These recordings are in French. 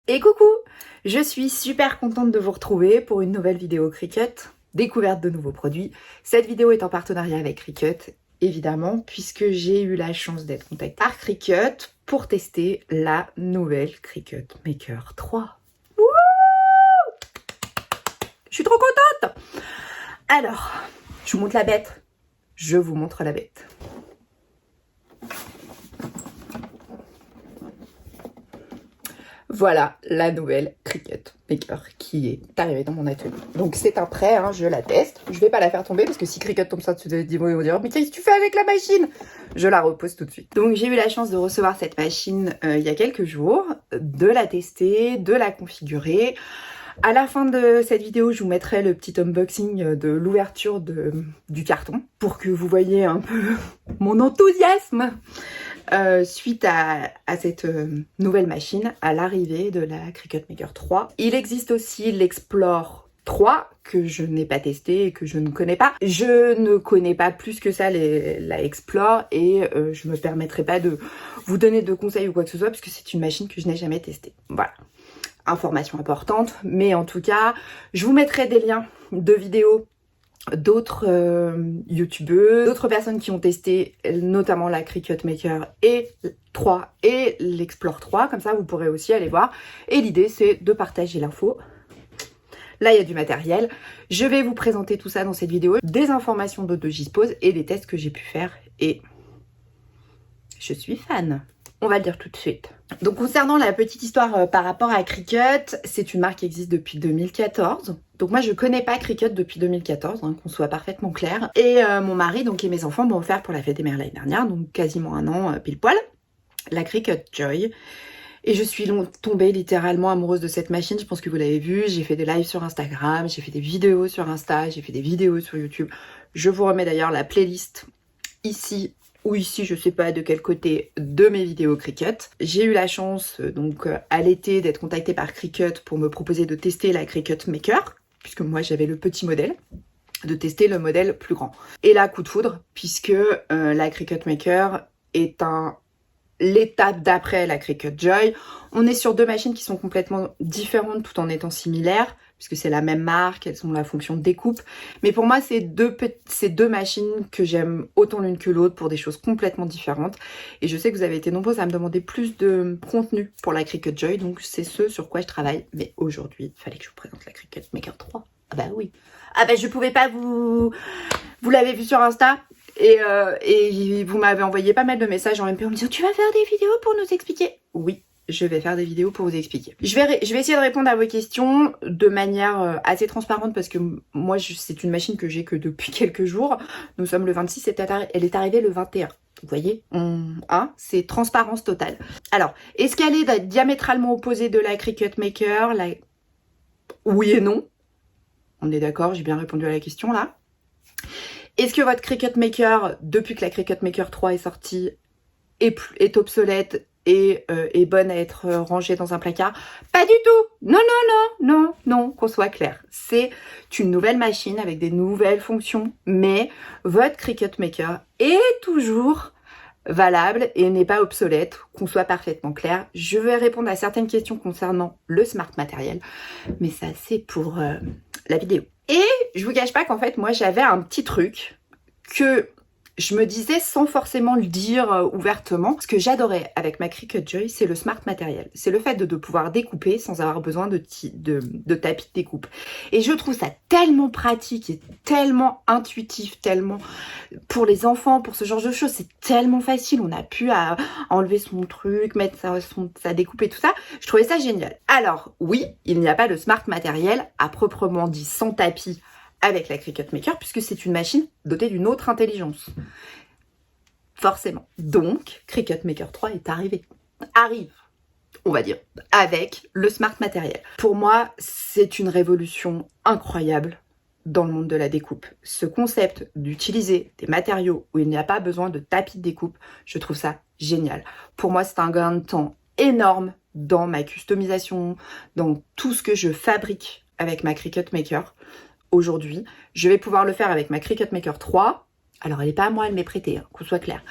Et coucou! Je suis super contente de vous retrouver pour une nouvelle vidéo Cricut, découverte de nouveaux produits. Cette vidéo est en partenariat avec Cricut, évidemment, puisque j'ai eu la chance d'être contactée par Cricut pour tester la nouvelle Cricut Maker 3. Wouh! Je suis trop contente! Alors, je vous montre la bête. Je vous montre la bête. Voilà la nouvelle Cricut Maker qui est arrivée dans mon atelier. Donc c'est un prêt, hein, je la teste. Je vais pas la faire tomber parce que si Cricut tombe ça, ils vont dire mais qu'est-ce que tu fais avec la machine? Je la repose tout de suite. Donc j'ai eu la chance de recevoir cette machine il y a quelques jours, de la tester, de la configurer. À la fin de cette vidéo, je vous mettrai le petit unboxing de l'ouverture du carton pour que vous voyez un peu mon enthousiasme suite à cette nouvelle machine, à l'arrivée de la Cricut Maker 3. Il existe aussi l'Explore 3 que je n'ai pas testé et que je ne connais pas. Je ne connais pas plus que ça la Explore et je me permettrai pas de vous donner de conseils ou quoi que ce soit parce que c'est une machine que je n'ai jamais testée. Voilà. Information importante, mais en tout cas, je vous mettrai des liens de vidéos d'autres youtubeurs, d'autres personnes qui ont testé notamment la Cricut Maker et 3 et l'Explore 3, comme ça vous pourrez aussi aller voir. Et l'idée c'est de partager l'info. Là il y a du matériel. Je vais vous présenter tout ça dans cette vidéo, des informations d'Auto-Dispose et des tests que j'ai pu faire et je suis fan. On va le dire tout de suite. Donc concernant la petite histoire par rapport à Cricut, c'est une marque qui existe depuis 2014. Donc moi je connais pas Cricut depuis 2014, hein, qu'on soit parfaitement clair. Et mon mari donc et mes enfants m'ont offert pour la fête des mères l'année dernière, donc quasiment un an pile poil, la Cricut Joy. Et je suis tombée littéralement amoureuse de cette machine, je pense que vous l'avez vu, j'ai fait des lives sur Instagram, j'ai fait des vidéos sur Insta, j'ai fait des vidéos sur YouTube. Je vous remets d'ailleurs la playlist ici ou ici, je sais pas de quel côté, de mes vidéos Cricut. J'ai eu la chance, donc à l'été, d'être contactée par Cricut pour me proposer de tester la Cricut Maker, puisque moi j'avais le petit modèle, de tester le modèle plus grand. Et là, coup de foudre, puisque la Cricut Maker est l'étape d'après la Cricut Joy. On est sur deux machines qui sont complètement différentes tout en étant similaires, puisque c'est la même marque, elles ont la fonction de découpe. Mais pour moi, c'est deux machines que j'aime autant l'une que l'autre pour des choses complètement différentes. Et je sais que vous avez été nombreuses à me demander plus de contenu pour la Cricut Joy, donc c'est ce sur quoi je travaille. Mais aujourd'hui, il fallait que je vous présente la Cricut Maker 3. Ah bah oui. Ah bah je pouvais pas vous l'avez vu sur Insta et vous m'avez envoyé pas mal de messages en MP en me disant tu vas faire des vidéos pour nous expliquer. Oui, je vais faire des vidéos pour vous expliquer. Je vais essayer de répondre à vos questions de manière assez transparente parce que moi c'est une machine que j'ai que depuis quelques jours. Nous sommes le 26, elle est arrivée le 21. Vous voyez, c'est transparence totale. Alors, est-ce qu'elle est diamétralement opposée de la Cricut Maker? Oui et non. On est d'accord, j'ai bien répondu à la question là. Est-ce que votre Cricut Maker, depuis que la Cricut Maker 3 est sortie, est obsolète et est bonne à être rangée dans un placard? Pas du tout. Non, qu'on soit clair. C'est une nouvelle machine avec des nouvelles fonctions, mais votre Cricut Maker est toujours valable et n'est pas obsolète, qu'on soit parfaitement clair. Je vais répondre à certaines questions concernant le smart matériel, mais ça c'est pour la vidéo. Et je vous cache pas qu'en fait moi j'avais un petit truc que je me disais sans forcément le dire ouvertement. Ce que j'adorais avec ma Cricut Joy, c'est le smart matériel. C'est le fait de pouvoir découper sans avoir besoin de tapis de découpe. Et je trouve ça tellement pratique et tellement intuitif, tellement pour les enfants, pour ce genre de choses, c'est tellement facile. On a pu enlever son truc, mettre sa découpe et tout ça. Je trouvais ça génial. Alors oui, il n'y a pas de smart matériel à proprement dit sans tapis avec la Cricut Maker, puisque c'est une machine dotée d'une autre intelligence. Forcément. Donc, Cricut Maker 3 est arrive, on va dire, avec le smart matériel. Pour moi, c'est une révolution incroyable dans le monde de la découpe. Ce concept d'utiliser des matériaux où il n'y a pas besoin de tapis de découpe, je trouve ça génial. Pour moi, c'est un gain de temps énorme dans ma customisation, dans tout ce que je fabrique avec ma Cricut Maker. Aujourd'hui, je vais pouvoir le faire avec ma Cricut Maker 3. Alors, elle n'est pas à moi, elle m'est prêtée, hein, qu'on soit clair.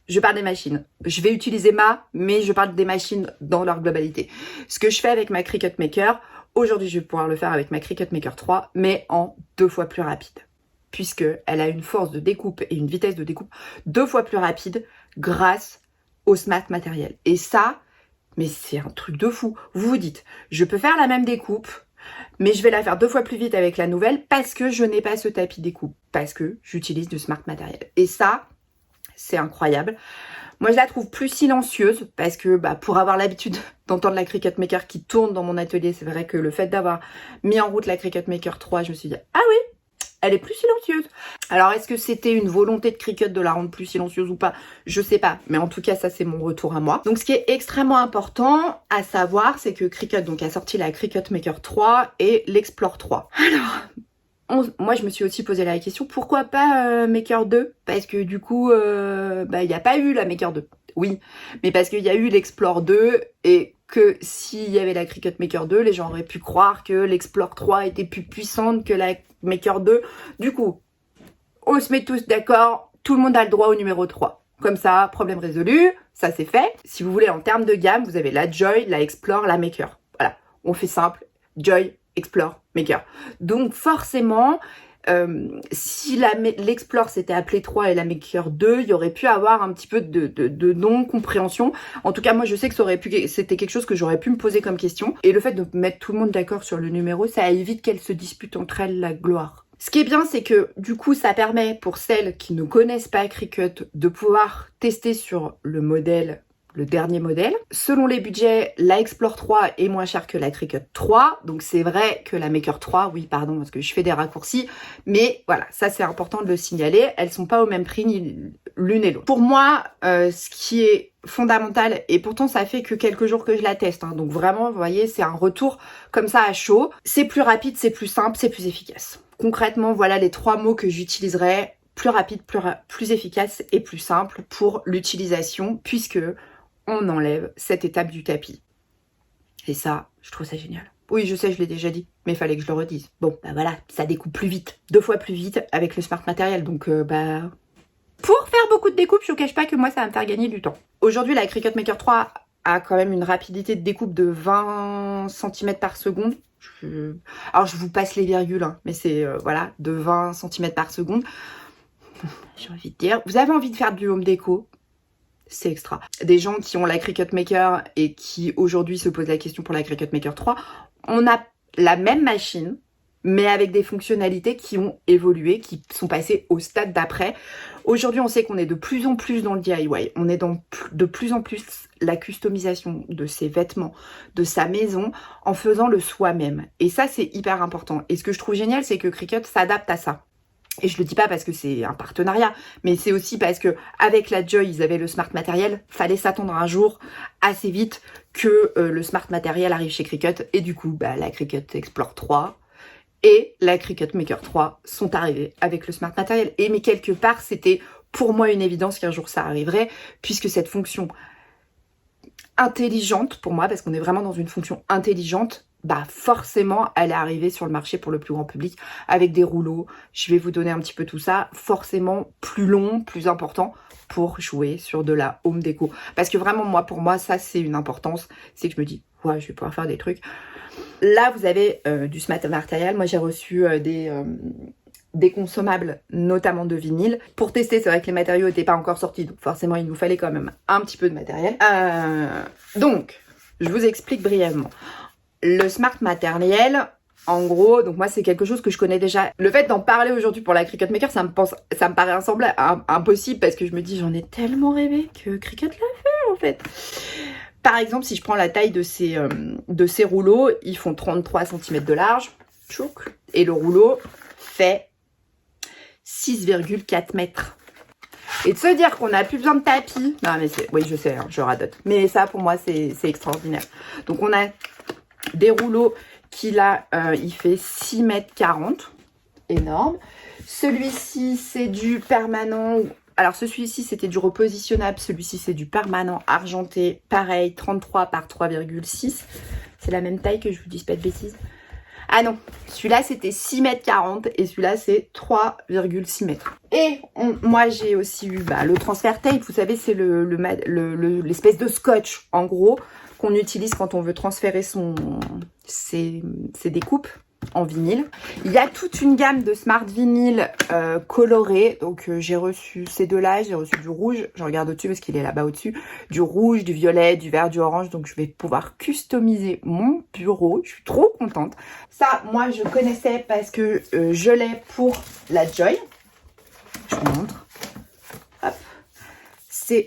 Je parle des machines. Je vais utiliser mais je parle des machines dans leur globalité. Ce que je fais avec ma Cricut Maker, aujourd'hui je vais pouvoir le faire avec ma Cricut Maker 3, mais en 2 fois plus rapide. Puisque elle a une force de découpe et une vitesse de découpe 2 fois plus rapide grâce au Smart Matériel. Et ça, mais c'est un truc de fou. Vous vous dites, je peux faire la même découpe, mais je vais la faire 2 fois plus vite avec la nouvelle parce que je n'ai pas ce tapis découpe, parce que j'utilise du Smart Matériel. Et ça, c'est incroyable. Moi, je la trouve plus silencieuse parce que pour avoir l'habitude d'entendre la Cricut Maker qui tourne dans mon atelier, c'est vrai que le fait d'avoir mis en route la Cricut Maker 3, je me suis dit, ah oui, elle est plus silencieuse. Alors, est-ce que c'était une volonté de Cricut de la rendre plus silencieuse ou pas? Je sais pas. Mais en tout cas, ça, c'est mon retour à moi. Donc, ce qui est extrêmement important à savoir, c'est que Cricut a sorti la Cricut Maker 3 et l'Explore 3. Alors, moi, je me suis aussi posé la question, pourquoi pas Maker 2? Parce que du coup, il n'y a pas eu la Maker 2. Oui, mais parce qu'il y a eu l'Explore 2 et que s'il y avait la Cricut Maker 2, les gens auraient pu croire que l'Explore 3 était plus puissante que la Maker 2. Du coup, on se met tous d'accord, tout le monde a le droit au numéro 3. Comme ça, problème résolu, ça c'est fait. Si vous voulez, en termes de gamme, vous avez la Joy, la Explore, la Maker. Voilà, on fait simple, Joy, Explore, Maker. Donc forcément, si l'Explore s'était appelé 3 et la Maker 2, il y aurait pu avoir un petit peu de non-compréhension. En tout cas, moi, je sais que c'était quelque chose que j'aurais pu me poser comme question. Et le fait de mettre tout le monde d'accord sur le numéro, ça évite qu'elles se disputent entre elles la gloire. Ce qui est bien, c'est que du coup, ça permet pour celles qui ne connaissent pas Cricut de pouvoir tester sur le dernier modèle. Selon les budgets, la Explore 3 est moins chère que la Cricut 3. Donc c'est vrai que la Maker 3, oui pardon parce que je fais des raccourcis, mais voilà, ça c'est important de le signaler. Elles sont pas au même prix ni l'une et l'autre. Pour moi, ce qui est fondamental, et pourtant ça fait que quelques jours que je la teste, donc vraiment vous voyez c'est un retour comme ça à chaud, c'est plus rapide, c'est plus simple, c'est plus efficace. Concrètement voilà les 3 mots que j'utiliserai: plus rapide, plus efficace et plus simple pour l'utilisation, puisque on enlève cette étape du tapis. Et ça, je trouve ça génial. Oui, je sais, je l'ai déjà dit, mais il fallait que je le redise. Bon, voilà, ça découpe plus vite, 2 fois plus vite avec le Smart Matériel. Donc, pour faire beaucoup de découpes, je ne cache pas que moi, ça va me faire gagner du temps. Aujourd'hui, la Cricut Maker 3 a quand même une rapidité de découpe de 20 cm par seconde. Alors, je vous passe les virgules, mais c'est, voilà, de 20 cm par seconde. J'ai envie de dire, vous avez envie de faire du home déco, c'est extra. Des gens qui ont la Cricut Maker et qui aujourd'hui se posent la question pour la Cricut Maker 3, on a la même machine, mais avec des fonctionnalités qui ont évolué, qui sont passées au stade d'après. Aujourd'hui, on sait qu'on est de plus en plus dans le DIY. On est dans de plus en plus la customisation de ses vêtements, de sa maison, en faisant le soi-même. Et ça, c'est hyper important. Et ce que je trouve génial, c'est que Cricut s'adapte à ça. Et je le dis pas parce que c'est un partenariat, mais c'est aussi parce que avec la Joy, ils avaient le Smart Matériel. Fallait s'attendre un jour assez vite que le Smart Matériel arrive chez Cricut. Et du coup, la Cricut Explore 3 et la Cricut Maker 3 sont arrivés avec le Smart Matériel. Et mais quelque part, c'était pour moi une évidence qu'un jour ça arriverait, puisque cette fonction intelligente, pour moi, parce qu'on est vraiment dans une fonction intelligente, forcément, elle est arrivée sur le marché pour le plus grand public avec des rouleaux. Je vais vous donner un petit peu tout ça. Forcément, plus long, plus important pour jouer sur de la home déco. Parce que vraiment, pour moi, ça, c'est une importance. C'est que je me dis, ouais, je vais pouvoir faire des trucs. Là, vous avez du Smart Matériel. Moi, j'ai reçu des consommables, notamment de vinyle. Pour tester, c'est vrai que les matériaux n'étaient pas encore sortis. Donc forcément, il nous fallait quand même un petit peu de matériel. Donc, je vous explique brièvement. Le Smart Matériel, en gros, donc moi c'est quelque chose que je connais déjà. Le fait d'en parler aujourd'hui pour la Cricut Maker, ça me paraît impossible parce que je me dis j'en ai tellement rêvé que Cricut l'a fait en fait. Par exemple, si je prends la taille de ces rouleaux, ils font 33 cm de large, et le rouleau fait 6,4 mètres. Et de se dire qu'on n'a plus besoin de tapis, non mais oui je sais, je radote, mais ça pour moi c'est extraordinaire. Donc on a des rouleaux qui là, il fait 6,40 m, énorme. Celui-ci, c'est du permanent. Alors celui-ci, c'était du repositionnable. Celui-ci, c'est du permanent argenté. Pareil, 33 par 3,6. C'est la même taille, que je vous dise pas de bêtises. Ah non, celui-là c'était 6,40 m et celui-là c'est 3,6 m. Et moi j'ai aussi eu le transfert tape, vous savez c'est l'espèce de scotch en gros qu'on utilise quand on veut transférer ses découpes en vinyle. Il y a toute une gamme de smart vinyles colorés. Donc j'ai reçu ces deux-là, j'ai reçu du rouge, je regarde au-dessus parce qu'il est là-bas au-dessus, du rouge, du violet, du vert, du orange. Donc je vais pouvoir customiser mon bureau. Je suis trop contente. Ça, moi je connaissais parce que je l'ai pour la Joy. Je vous montre. Hop. C'est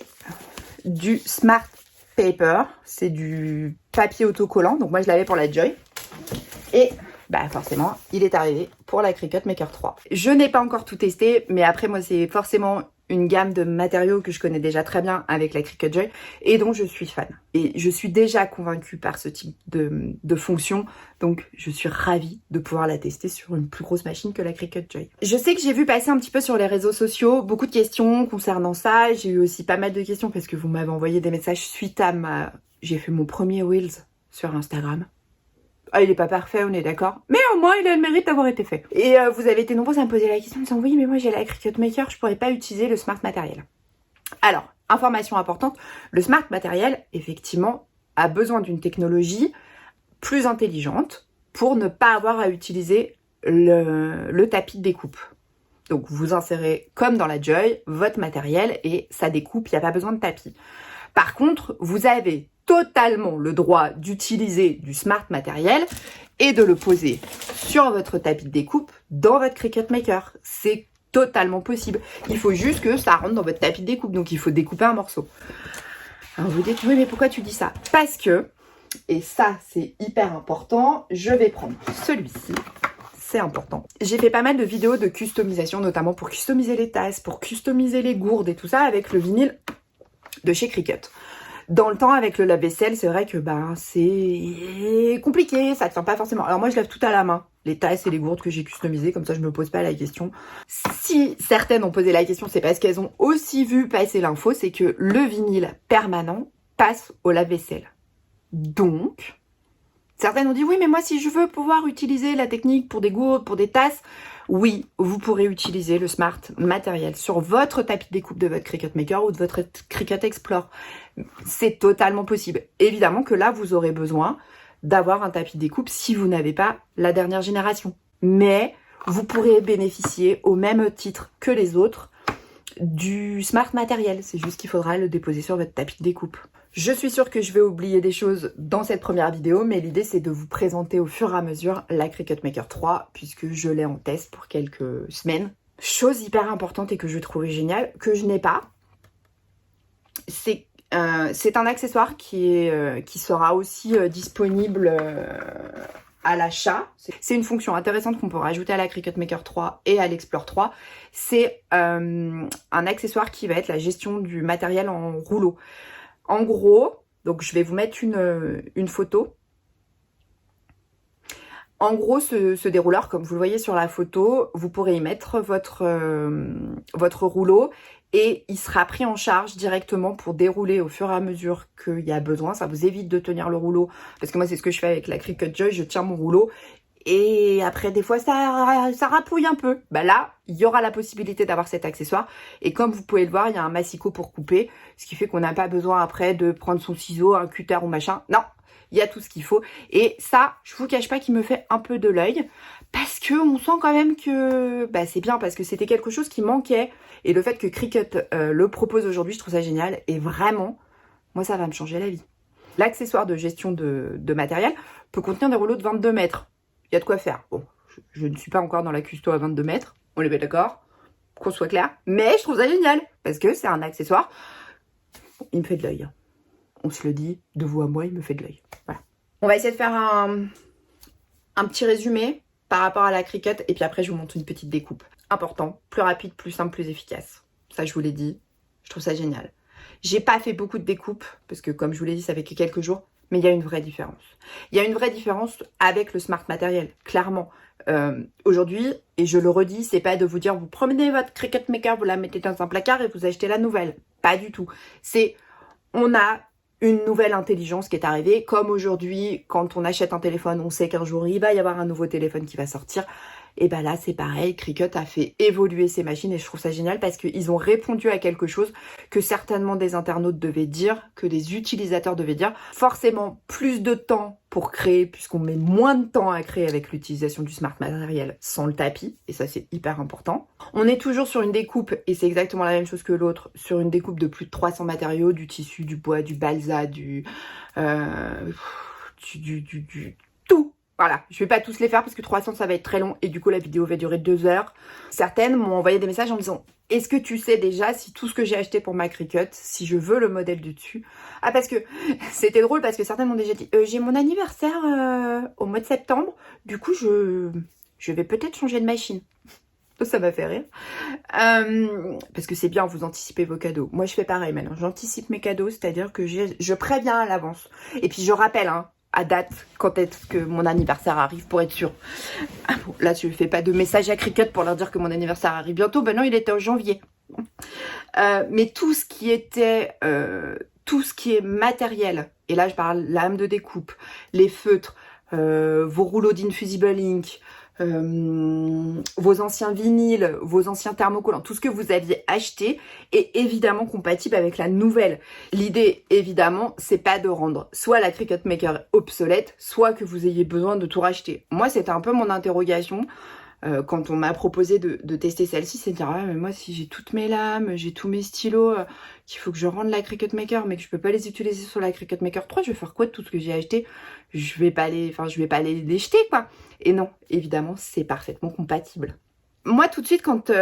du Smart Paper. C'est du papier autocollant. Donc moi je l'avais pour la Joy. Et forcément, il est arrivé pour la Cricut Maker 3. Je n'ai pas encore tout testé, mais après moi c'est forcément une gamme de matériaux que je connais déjà très bien avec la Cricut Joy et dont je suis fan. Et je suis déjà convaincue par ce type de fonction, donc je suis ravie de pouvoir la tester sur une plus grosse machine que la Cricut Joy. Je sais que j'ai vu passer un petit peu sur les réseaux sociaux beaucoup de questions concernant ça. J'ai eu aussi pas mal de questions parce que vous m'avez envoyé des messages suite à j'ai fait mon premier Reels sur Instagram. Ah, il est pas parfait, on est d'accord. Mais au moins, il a le mérite d'avoir été fait. Et vous avez été nombreux à me poser la question en me disant oui, mais moi j'ai la Cricut Maker, je pourrais pas utiliser le Smart Matériel. Alors, information importante, le Smart Matériel, effectivement, a besoin d'une technologie plus intelligente pour ne pas avoir à utiliser le tapis de découpe. Donc, vous insérez, comme dans la Joy, votre matériel et ça découpe, il n'y a pas besoin de tapis. Par contre, vous avez totalement le droit d'utiliser du Smart Matériel et de le poser sur votre tapis de découpe dans votre Cricut Maker. C'est totalement possible. Il faut juste que ça rentre dans votre tapis de découpe, donc il faut découper un morceau. Alors vous dites, oui, mais pourquoi tu dis ça? Parce que, et ça c'est hyper important, je vais prendre celui-ci. C'est important. J'ai fait pas mal de vidéos de customisation, notamment pour customiser les tasses, pour customiser les gourdes et tout ça avec le vinyle de chez Cricut. Dans le temps, avec le lave-vaisselle, c'est vrai que c'est compliqué, ça ne tient pas forcément. Alors moi, je lave tout à la main, les tasses et les gourdes que j'ai customisées, comme ça je me pose pas la question. Si certaines ont posé la question, c'est parce qu'elles ont aussi vu passer l'info, c'est que le vinyle permanent passe au lave-vaisselle. Donc, certaines ont dit oui, mais moi si je veux pouvoir utiliser la technique pour des gourdes, pour des tasses, oui, vous pourrez utiliser le Smart Matériel sur votre tapis de découpe de votre Cricut Maker ou de votre Cricut Explore. C'est totalement possible. Évidemment que là, vous aurez besoin d'avoir un tapis de découpe si vous n'avez pas la dernière génération. Mais vous pourrez bénéficier au même titre que les autres du Smart Matériel. C'est juste qu'il faudra le déposer sur votre tapis de découpe. Je suis sûre que je vais oublier des choses dans cette première vidéo, mais l'idée c'est de vous présenter au fur et à mesure la Cricut Maker 3, puisque je l'ai en test pour quelques semaines. Chose hyper importante et que je trouvais géniale, que je n'ai pas, c'est un accessoire qui sera aussi disponible à l'achat. C'est une fonction intéressante qu'on peut rajouter à la Cricut Maker 3 et à l'Explore 3. C'est un accessoire qui va être la gestion du matériel en rouleau. En gros, donc je vais vous mettre une photo. En gros, ce dérouleur, comme vous le voyez sur la photo, vous pourrez y mettre votre rouleau et il sera pris en charge directement pour dérouler au fur et à mesure qu'il y a besoin. Ça vous évite de tenir le rouleau, parce que moi c'est ce que je fais avec la Cricut Joy, je tiens mon rouleau et après des fois ça rapouille un peu. Là, il y aura la possibilité d'avoir cet accessoire et comme vous pouvez le voir, il y a un massicot pour couper, ce qui fait qu'on n'a pas besoin après de prendre son ciseau, un cutter ou machin. Non, il y a tout ce qu'il faut et ça, je vous cache pas qu'il me fait un peu de l'œil parce que on sent quand même que c'est bien parce que c'était quelque chose qui manquait et le fait que Cricut le propose aujourd'hui, je trouve ça génial et vraiment, moi ça va me changer la vie. L'accessoire de gestion de matériel peut contenir des rouleaux de 22 mètres. Il y a de quoi faire. Bon, je ne suis pas encore dans la custo à 22 mètres, on est bien d'accord, qu'on soit clair, mais je trouve ça génial parce que c'est un accessoire, il me fait de l'œil. On se le dit, de vous à moi, il me fait de l'œil. Voilà. On va essayer de faire un petit résumé par rapport à la Cricut et puis après je vous montre une petite découpe. Important, plus rapide, plus simple, plus efficace. Ça je vous l'ai dit, je trouve ça génial. J'ai pas fait beaucoup de découpes parce que comme je vous l'ai dit, ça fait que quelques jours, mais il y a une vraie différence. Il y a une vraie différence avec le Smart Matériel, clairement. Aujourd'hui, et je le redis, c'est pas de vous dire vous prenez votre Cricut Maker, vous la mettez dans un placard et vous achetez la nouvelle. Pas du tout. C'est on a une nouvelle intelligence qui est arrivée. Comme aujourd'hui, quand on achète un téléphone, on sait qu'un jour il va y avoir un nouveau téléphone qui va sortir. Et ben là, c'est pareil, Cricut a fait évoluer ces machines et je trouve ça génial parce qu'ils ont répondu à quelque chose que certainement des internautes devaient dire, que des utilisateurs devaient dire. Forcément, plus de temps pour créer, puisqu'on met moins de temps à créer avec l'utilisation du smart matériel sans le tapis, et ça c'est hyper important. On est toujours sur une découpe, et c'est exactement la même chose que l'autre, sur une découpe de plus de 300 matériaux, du tissu, du bois, du balsa, tout. Voilà, je vais pas tous les faire parce que 300 ça va être très long et du coup la vidéo va durer 2 heures. Certaines m'ont envoyé des messages en me disant « Est-ce que tu sais déjà si tout ce que j'ai acheté pour ma Cricut, si je veux le modèle du dessus ?» Ah parce que c'était drôle parce que certaines m'ont déjà dit « J'ai mon anniversaire au mois de septembre, du coup je vais peut-être changer de machine. » Ça m'a fait rire. Parce que c'est bien, vous anticipez vos cadeaux. Moi je fais pareil maintenant, j'anticipe mes cadeaux, c'est-à-dire que je préviens à l'avance. Et puis je rappelle, hein, à date, quand est-ce que mon anniversaire arrive pour être sûr. Ah bon, là, je ne fais pas de message à Cricut pour leur dire que mon anniversaire arrive bientôt. Ben non, il était en janvier. Mais tout ce qui était, tout ce qui est matériel, et là, je parle lame de découpe, les feutres, vos rouleaux d'Infusible Ink, vos anciens vinyles, vos anciens thermocollants, tout ce que vous aviez acheté est évidemment compatible avec la nouvelle. L'idée, évidemment, c'est pas de rendre soit la Cricut Maker obsolète, soit que vous ayez besoin de tout racheter. Moi, c'était un peu mon interrogation quand on m'a proposé de tester celle-ci, c'est de dire, ouais, mais moi, si j'ai toutes mes lames, j'ai tous mes stylos, qu'il faut que je rende la Cricut Maker, mais que je peux pas les utiliser sur la Cricut Maker 3, je vais faire quoi de tout ce que j'ai acheté? Je vais pas les jeter, quoi. Et non, évidemment, c'est parfaitement compatible. Moi, tout de suite, quand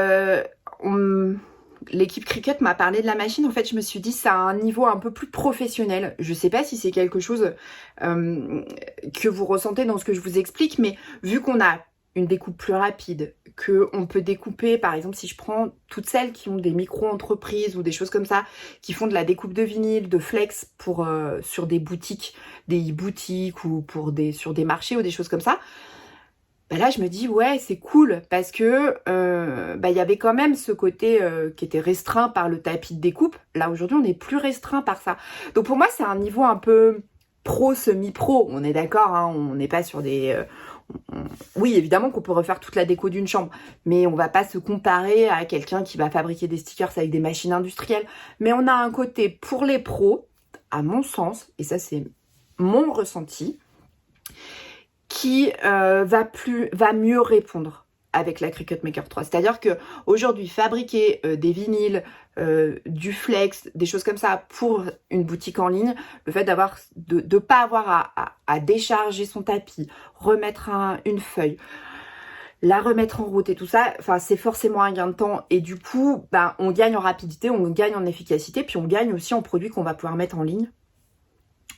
l'équipe Cricut m'a parlé de la machine, en fait, je me suis dit, ça a un niveau un peu plus professionnel. Je sais pas si c'est quelque chose que vous ressentez dans ce que je vous explique, mais vu qu'on a une découpe plus rapide, qu'on peut découper, par exemple, si je prends toutes celles qui ont des micro-entreprises ou des choses comme ça, qui font de la découpe de vinyle, de flex pour sur des boutiques, des e-boutiques ou sur des marchés ou des choses comme ça, bah là je me dis ouais c'est cool parce que il y avait quand même ce côté qui était restreint par le tapis de découpe. Là aujourd'hui on n'est plus restreint par ça. Donc pour moi c'est un niveau un peu pro, semi-pro, on est d'accord, hein, on n'est pas sur des... Oui, évidemment qu'on peut refaire toute la déco d'une chambre, mais on va pas se comparer à quelqu'un qui va fabriquer des stickers avec des machines industrielles. Mais on a un côté pour les pros, à mon sens, et ça c'est mon ressenti, qui va mieux répondre avec la Cricut Maker 3. C'est-à-dire que aujourd'hui, fabriquer des vinyles, du flex, des choses comme ça pour une boutique en ligne, le fait de pas avoir à décharger son tapis, remettre une feuille, la remettre en route et tout ça, enfin c'est forcément un gain de temps et du coup, on gagne en rapidité, on gagne en efficacité, puis on gagne aussi en produits qu'on va pouvoir mettre en ligne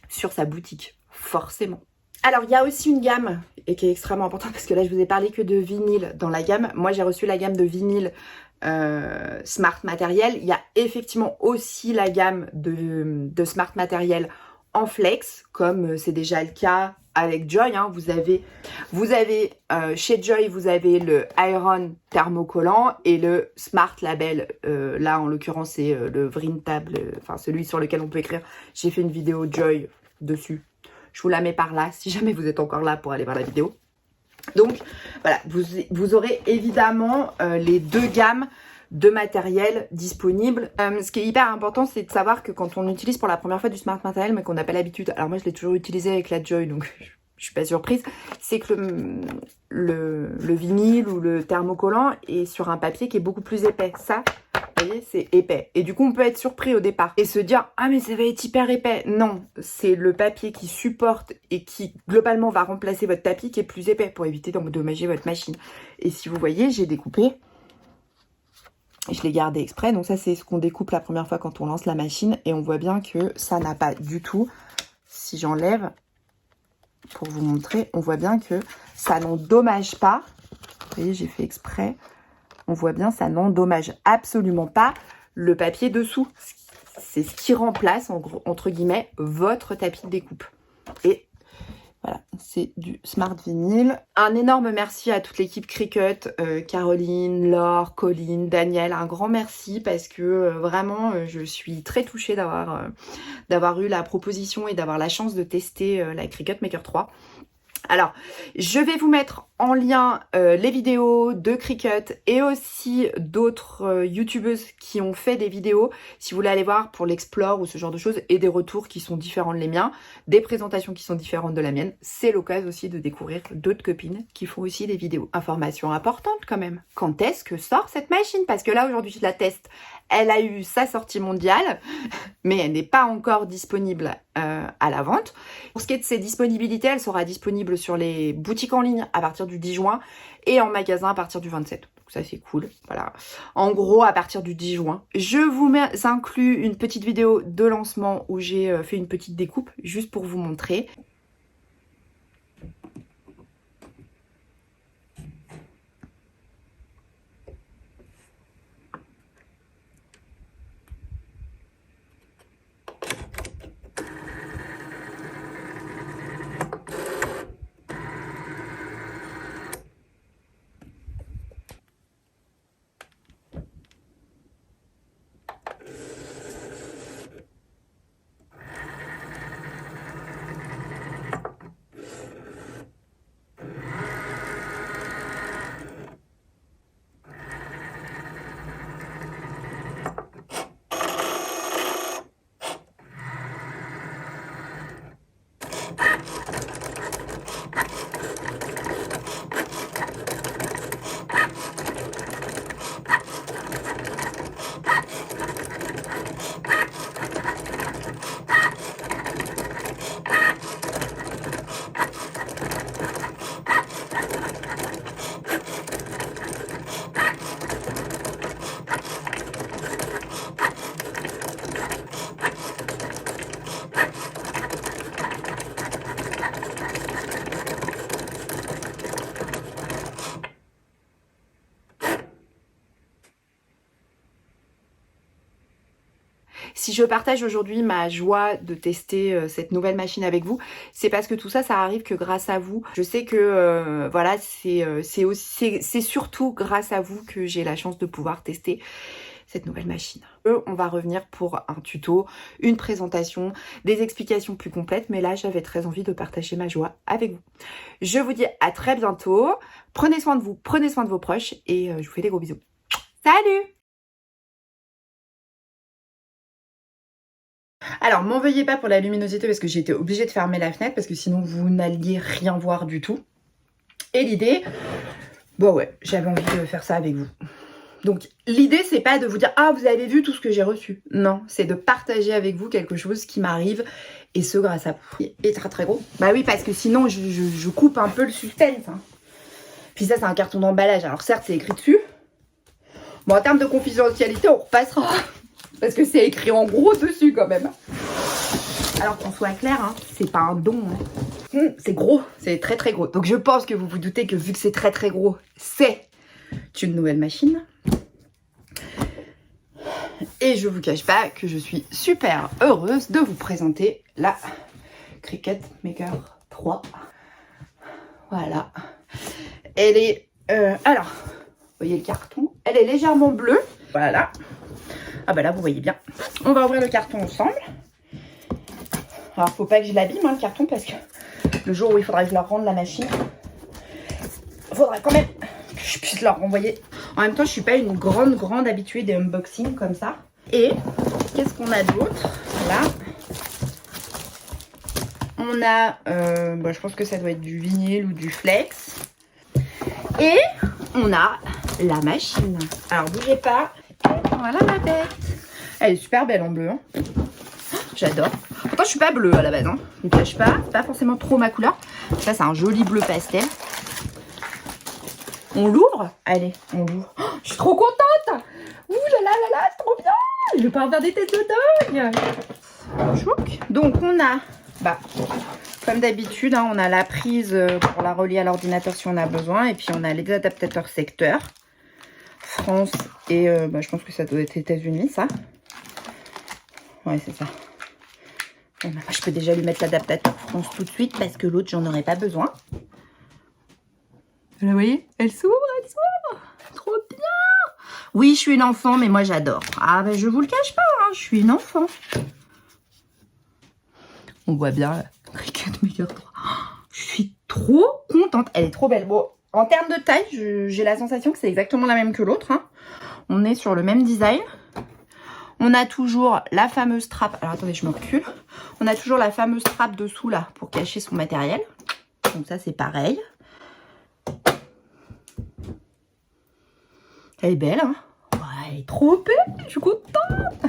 sur sa boutique, forcément. Alors, il y a aussi une gamme, et qui est extrêmement importante, parce que là, je vous ai parlé que de vinyle dans la gamme. Moi, j'ai reçu la gamme de vinyle Smart Matériel. Il y a effectivement aussi la gamme de Smart Matériel en flex, comme c'est déjà le cas avec Joy. Hein. Vous avez chez Joy, vous avez le Iron thermocollant et le Smart Label. Là, en l'occurrence, c'est le Vrintable, enfin celui sur lequel on peut écrire. J'ai fait une vidéo Joy dessus. Je vous la mets par là, si jamais vous êtes encore là pour aller voir la vidéo. Donc, voilà, vous aurez évidemment les deux gammes de matériel disponibles. Ce qui est hyper important, c'est de savoir que quand on utilise pour la première fois du Smart Matériel, mais qu'on n'a pas l'habitude, alors moi je l'ai toujours utilisé avec la Joy, donc je suis pas surprise, c'est que le vinyle ou le thermocollant est sur un papier qui est beaucoup plus épais. Ça, vous voyez, c'est épais. Et du coup, on peut être surpris au départ et se dire « Ah, mais ça va être hyper épais !» Non, c'est le papier qui supporte et qui, globalement, va remplacer votre tapis qui est plus épais pour éviter d'endommager votre machine. Et si vous voyez, j'ai découpé. Je l'ai gardé exprès. Donc ça, c'est ce qu'on découpe la première fois quand on lance la machine. Et on voit bien que ça n'a pas du tout... Si j'enlève, pour vous montrer, on voit bien que ça n'endommage pas. Vous voyez, j'ai fait exprès. On voit bien, ça n'endommage absolument pas le papier dessous. C'est ce qui remplace, entre guillemets, votre tapis de découpe. Et Voilà, c'est du Smart Vinyl. Un énorme merci à toute l'équipe Cricut, Caroline, Laure, Colline, Daniel. Un grand merci parce que vraiment, je suis très touchée d'avoir eu la proposition et d'avoir la chance de tester la Cricut Maker 3. Alors, je vais vous mettre en lien les vidéos de Cricut et aussi d'autres youtubeuses qui ont fait des vidéos, si vous voulez aller voir pour l'explore ou ce genre de choses, et des retours qui sont différents de les miens, des présentations qui sont différentes de la mienne. C'est l'occasion aussi de découvrir d'autres copines qui font aussi des vidéos. Information importante quand même. Quand est-ce que sort cette machine? Parce que là, aujourd'hui, je la teste. Elle a eu sa sortie mondiale, mais elle n'est pas encore disponible à la vente. Pour ce qui est de ses disponibilités, elle sera disponible sur les boutiques en ligne à partir du 10 juin et en magasin à partir du 27. Donc ça c'est cool. Voilà. En gros, à partir du 10 juin. Je vous inclus une petite vidéo de lancement où j'ai fait une petite découpe juste pour vous montrer. Si je partage aujourd'hui ma joie de tester cette nouvelle machine avec vous, c'est parce que tout ça, ça arrive que grâce à vous. Je sais que voilà, c'est surtout grâce à vous que j'ai la chance de pouvoir tester cette nouvelle machine. On va revenir pour un tuto, une présentation, des explications plus complètes, mais là j'avais très envie de partager ma joie avec vous. Je vous dis à très bientôt, prenez soin de vous, prenez soin de vos proches et je vous fais des gros bisous. Salut! Alors, m'en veuillez pas pour la luminosité parce que j'ai été obligée de fermer la fenêtre parce que sinon vous n'alliez rien voir du tout. Et l'idée, bon ouais, j'avais envie de faire ça avec vous. Donc l'idée c'est pas de vous dire ah vous avez vu tout ce que j'ai reçu. Non, c'est de partager avec vous quelque chose qui m'arrive et ce grâce à vous. Et très très gros. Bah oui parce que sinon je coupe un peu le suspense. Hein. Puis ça c'est un carton d'emballage. Alors certes c'est écrit dessus. Bon en termes de confidentialité on repassera. Parce que c'est écrit en gros dessus quand même. Alors qu'on soit clair, hein, c'est pas un don. Hein. C'est gros, c'est très très gros. Donc je pense que vous vous doutez que vu que c'est très très gros, c'est une nouvelle machine. Et je vous cache pas que je suis super heureuse de vous présenter la Cricut Maker 3. Voilà. Elle est... alors, vous voyez le carton. Elle est légèrement bleue. Voilà. Ah bah là, vous voyez bien. On va ouvrir le carton ensemble. Alors, faut pas que je l'abîme, hein, le carton, parce que le jour où il faudra que je leur rende la machine, il faudra quand même que je puisse leur renvoyer. En même temps, je suis pas une grande habituée des unboxings comme ça. Et qu'est-ce qu'on a d'autre? Là, on a, bah, je pense que ça doit être du vinyle ou du flex. Et on a la machine. Alors, bougez pas. Voilà ma bête. Elle est super belle en bleu. Hein. J'adore. Pourtant, je suis pas bleue à la base. Hein. Je ne cache pas. C'est pas forcément trop ma couleur. Ça, c'est un joli bleu pastel. On l'ouvre? Allez, on l'ouvre. Oh, je suis trop contente. Ouh là, c'est trop bien. Je vais pas faire des têtes de dingue. Chouc. Donc, on a, bah, comme d'habitude, hein, on a la prise pour la relier à l'ordinateur si on a besoin. Et puis, on a les adaptateurs secteurs. France et bah, je pense que ça doit être États-Unis, ça. Ouais, c'est ça. Et ben, je peux déjà lui mettre l'adaptateur France tout de suite parce que l'autre, j'en aurais pas besoin. Vous la voyez? Elle s'ouvre, elle s'ouvre. Trop bien. Oui, je suis une enfant, mais moi, j'adore. Ah, ben, je vous le cache pas, hein, je suis une enfant. On voit bien Cricut Maker 3. Je suis trop contente. Elle est trop belle. Bon, en termes de taille, j'ai la sensation que c'est exactement la même que l'autre. Hein. On est sur le même design. On a toujours la fameuse strap. Alors, attendez, je me recule. On a toujours la fameuse strap dessous, là, pour cacher son matériel. Donc ça, c'est pareil. Elle est belle, hein? Ouais, elle est trop belle. Je suis contente.